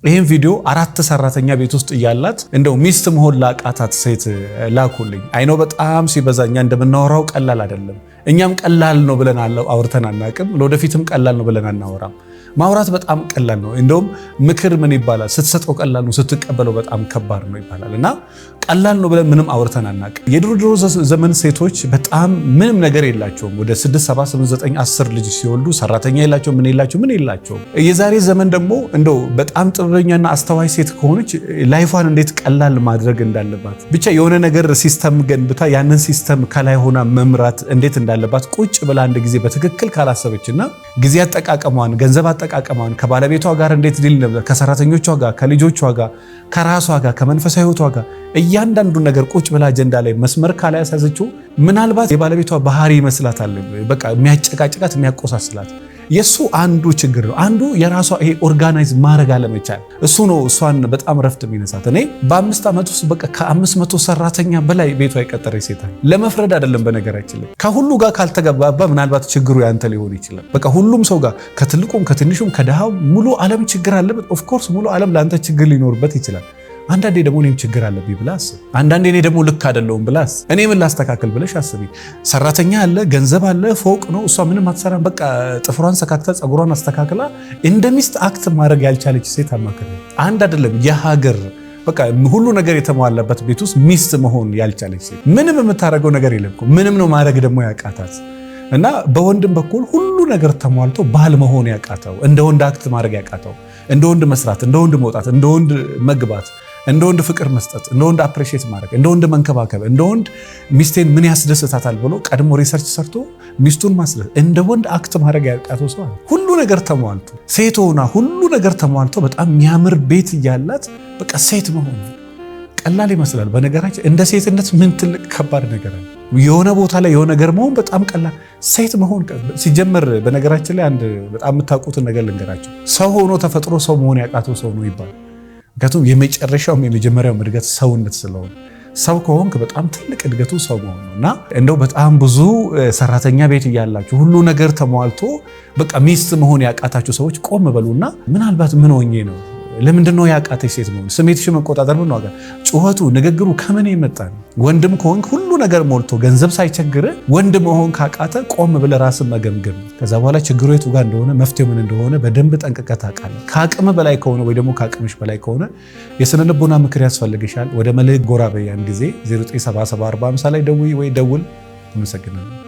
ይሄን ቪዲዮ 4 ሰራተኛ ቤት ውስጥ እያላት እንደው ሚስት መሆን ላቃታት ሴት ላኩልኝ። አይኖ በጣም ሲበዛኛ እንደምናወራው ቀላል አይደለም። እኛም ቀላል ነው ብለን አውርተን አናቅም። ለወደፊትም ቀላል ነው ብለን አናወራም። ማውራት በጣም ቀላል ነው። እንደውም ምክር ምን ይባላል? ስትሰጠው ቀላል ነው፣ ስትቀበለው በጣም ከባድ ነው ይባላል። እና ቀላል ነው ብለን ምንም አውርተን አናቅም። የድሮ ዘመን ሴቶች በጣም ምንም ነገር የላቸውም። ወደ 6 7 8 9 10 ልጅ ሲወልዱ ሰራተኛ የላቸው ምን የላቸው። የዛሬ ዘመን ደግሞ እንደው በጣም ጥበበኛና አስተዋይ ሴት ከሆነች ላይፏን እንዴት ቀላል ማድረግ እንዳለባት ብቻ የሆነ ነገር ሲስተም ገንብታ ያንን ሲስተም ከላይ ሆና መምራት እንዴት እንዳለባት ቁጭ ብላ አንድ ጊዜ በትክክል ካላሰበችና ጊዜ አጠቃቀሟን ገንዘብ አጠቃቀሟን ከባለቤቷ ጋር እንዴት ዲል ነበር ከሰራተኞቿ ጋር ከልጆቿ ጋር ከራሷ ጋር ከመንፈሳዊ ህይወቷ ጋር እያንዳንዱ ነገር ቁጭ ብላ አጀንዳ ላይ መስመር ካላይ ያሳዘችው ምናልባት የባለቤቷ ባህሪ ይመስላታል። በቃ የሚያጨቃጭቃት የሚያቆሳስላት የሱ አንዱ ችግር ነው። አንዱ የራሷ ይሄ ኦርጋናይዝ ማድረግ አለመቻል እሱ ነው እሷን በጣም ረፍት የሚነሳት። እኔ በ5 ዓመት ውስጥ በቃ ከ500 ሰራተኛ በላይ ቤቷ የቀጠረ ሴታል። ለመፍረድ አይደለም በነገራችን ላይ ከሁሉ ጋር ካልተገባባ ምናልባት ችግሩ ያንተ ሊሆን ይችላል። በቃ ሁሉም ሰው ጋር ከትልቁም ከትንሹም ከደሃው ሙሉ ዓለም ችግር አለበት። ኦፍ ኮርስ ሙሉ ዓለም ለአንተ ችግር ሊኖርበት ይችላል። አንዳንዴ ደግሞ እኔም ችግር አለብኝ ብለህ አስብ። አንዳንዴ እኔ ደግሞ ልክ አይደለሁም ብለህ አስብ። እኔ ምን ላስተካክል ብለሽ አስቢ። ሰራተኛ አለ፣ ገንዘብ አለ፣ ፎቅ ነው፣ እሷ ምንም አትሰራም። በቃ ጥፍሯን ሰካክታ ፀጉሯን አስተካክላ እንደ ሚስት አክት ማድረግ ያልቻለች ሴት አማከረ። አንድ አይደለም የሀገር በቃ ሁሉ ነገር የተሟላበት ቤት ውስጥ ሚስት መሆን ያልቻለች ሴት ምንም የምታደርገው ነገር የለም እኮ ምንም ነው ማድረግ ደግሞ ያቃታት እና በወንድም በኩል ሁሉ ነገር ተሟልቶ ባል መሆን ያቃተው እንደ ወንድ አክት ማድረግ ያቃተው እንደ ወንድ መስራት እንደ ወንድ መውጣት እንደ ወንድ መግባት እንደ ወንድ ፍቅር መስጠት እንደ ወንድ አፕሪሺየት ማድረግ እንደ ወንድ መንከባከብ እንደ ወንድ ሚስቴን ምን ያስደስታታል ብሎ ቀድሞ ሪሰርች ሰርቶ ሚስቱን ማስደሰት እንደ ወንድ አክት ማድረግ ያቃተው ሰው ሁሉ ነገር ተሟልቶ ሴት ሆና ሁሉ ነገር ተሟልቶ በጣም የሚያምር ቤት እያላት በቃ ሴት መሆን ቀላል ይመስላል። በነገራችን እንደ ሴትነት ምን ትልቅ ከባድ ነገር አለ። የሆነ ቦታ ላይ የሆነ ነገር መሆን በጣም ቀላል፣ ሴት መሆን ሲጀመር በነገራችን ላይ አንድ በጣም የምታውቁትን ነገር ልንገራቸው። ሰው ሆኖ ተፈጥሮ ሰው መሆን ያቃተው ሰው ነው ይባላል። ምክንያቱም የመጨረሻውም የመጀመሪያውም እድገት ሰውነት ስለሆነ ሰው ከሆንክ በጣም ትልቅ እድገቱ ሰው መሆን ነው። እና እንደው በጣም ብዙ ሰራተኛ ቤት እያላችሁ ሁሉ ነገር ተሟልቶ በቃ ሚስት መሆን ያቃታችሁ ሰዎች ቆም በሉና ምናልባት ምን ሆኜ ነው? ለምንድነው ያቃተሽ ሴት መሆን? ስሜትሽ መቆጣጠር ምን ዋጋ? ጩኸቱ ንግግሩ ከምን የመጣ ነው? ወንድም ከሆንክ ሁሉ ነገር ሞልቶ ገንዘብ ሳይቸግር ወንድ መሆን ካቃተ ቆም ብለህ ራስን መገምገም። ከዛ በኋላ ችግሩ የቱ ጋር እንደሆነ መፍትሄው ምን እንደሆነ በደንብ ጠንቅቀህ ታውቃለህ። ከአቅም በላይ ከሆነ ወይ ደግሞ ከአቅምሽ በላይ ከሆነ የስነ ልቦና ምክር ያስፈልግሻል። ወደ መልሕቅ ጎራ በይ። ያን ጊዜ 09774050 ላይ ደውይ ወይ ደውል። አመሰግናለሁ።